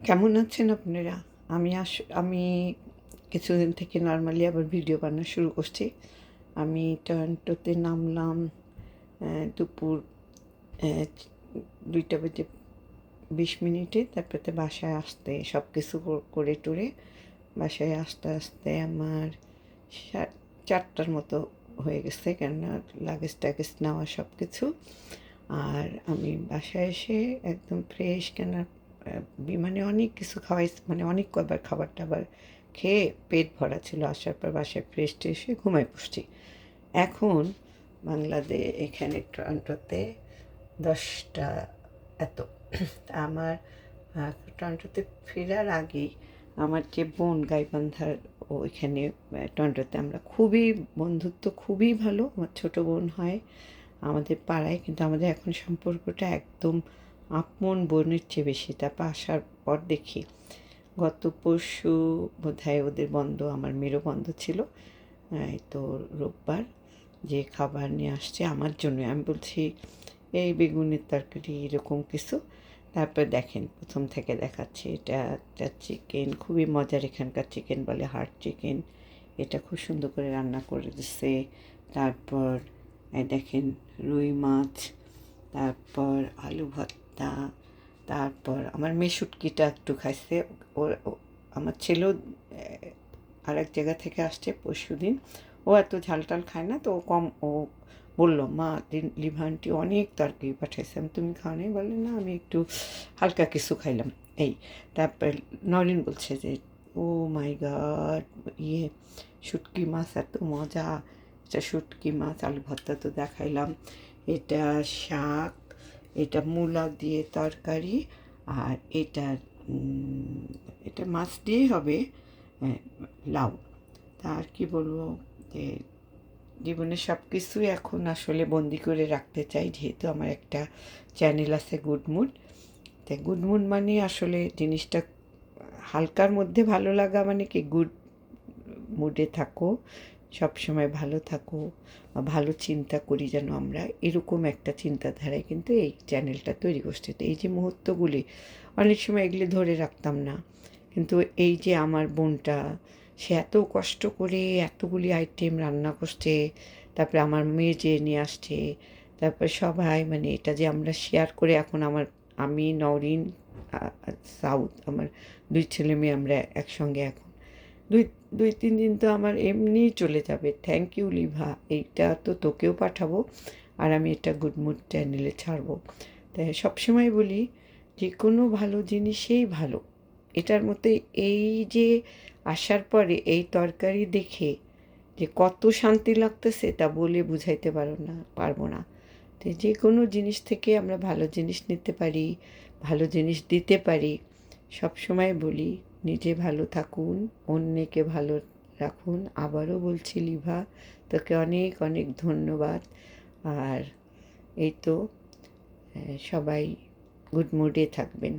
কেমন আছেন আপনারা? আমি কিছুদিন থেকে নরমালি আবার ভিডিও বানানো শুরু করছি। আমি টরন্টোতে নামলাম দুপুর 2টা বেজে 20 মিনিটে। তারপরে বাসায় আসতে সব কিছু করে টরে বাসায় আসতে আসতে আমার 4টার মতো হয়ে গেছে, কেননা লাগেজ টাগেজ নেওয়া সব কিছু। আর আমি বাসায় এসে একদম ফ্রেশ, কেন বিমানে অনেক কিছু খাওয়াইছে, মানে অনেক কবার খাবার টাবার খেয়ে পেট ভরা ছিল। আসার পর বাসায় ফ্রেশ এসে ঘুমায় পড়ছি। এখন এখানে টরন্টোতে 10টা এত। আমার টরন্টোতে ফেরার আগেই আমার যে বোন গাইবান্ধার, ওইখানে টরন্টোতে আমরা খুবই বন্ধুত্ব, খুবই ভালো। আমার ছোটো বোন হয় আমাদের পাড়ায়, কিন্তু আমাদের এখন সম্পর্কটা একদম আপন বোনের চেয়ে বেশি। তারপর আসার পর দেখি গত পরশু বোধহয় ওদের বন্ধ, আমার মেয়েরও বন্ধ ছিল। এই তো রোববার যে খাবার নিয়ে আসছে আমার জন্য, আমি বলছি এই বেগুনের তরকারি এরকম কিছু। তারপর দেখেন প্রথম থেকে দেখাচ্ছি, এটা একটা চিকেন, খুবই মজার, এখানকার চিকেন বলে হার্ট চিকেন। এটা খুব সুন্দর করে রান্না করে দিচ্ছে। তারপর দেখেন রুই মাছ, তারপর আলু ভর্তা, তারপর আমার মেয়ে শুটকিটা একটু খাইছে। আমার ছেলেও আর এক জায়গা থেকে আসছে পরশুদিন, ও এত ঝাল টাল খায় না, তো ও বললো, মা লিভা আন্টি অনেক তরকারি পাঠাইছে, তুমি খাও নাই? বলে না, আমি একটু হালকা কিছু খাইলাম এই। তারপর নরিন বলছে যে ও মাই গড, শুটকি মাছ এত মজা। এটা শুটকি মাছ, আলু ভর্তা তো দেখাইলাম, এটা শাক, এটা মূলা দিয়ে তরকারি, আর এটা মাছ দিয়েই হবে, লাউ। তা আর কি বলবো, যে জীবনে সব কিছুই এখন আসলে বন্দি করে রাখতে চাই, যেহেতু আমার একটা চ্যানেল আছে গুড মুড। তাই গুড মুড মানে আসলে জিনিসটা হালকার মধ্যে ভালো লাগা, মানে কি গুড মুডে থাকো, সবসময় ভালো থাকো, ভালো চিন্তা করি যেন আমরা, এরকম একটা চিন্তাধারায় কিন্তু এই চ্যানেলটা তৈরি করছে। তো এই যে মুহূর্তগুলি, অনেক সময় এগুলি ধরে রাখতাম না, কিন্তু এই যে আমার বোনটা, সে এত কষ্ট করে এতগুলি আইটেম রান্না করছে, তারপরে আমার মেয়ে যে নিয়ে আসছে, তারপর সবাই, মানে এটা যে আমরা শেয়ার করে, এখন আমি নওরিন সাউথ, আমার 2 ছেলে মেয়ে, আমরা একসঙ্গে এখন দুই 2-3 দিন তো আমার এমনিই চলে যাবে। থ্যাংক ইউ লিভা, এইটা তো তোকেও পাঠাবো, আর আমি এটা গুড মুড চ্যানেলে ছাড়বো। তাই সবসময় বলি, যে কোনো ভালো জিনিসেই ভালো। এটার মধ্যে এই যে আসার পরে এই তরকারি দেখে যে কত শান্তি লাগতেছে, তা বলে বুঝাইতে পারবো না। তো যে কোনো জিনিস থেকে আমরা ভালো জিনিস নিতে পারি, ভালো জিনিস দিতে পারি। সবসময় বলি, নিজে ভালো থাকুন, অন্যকে ভালো রাখুন। আবারও বলছি লিভা, তোকে অনেক অনেক ধন্যবাদ। আর এই তো, সবাই গুড মুডে থাকবেন।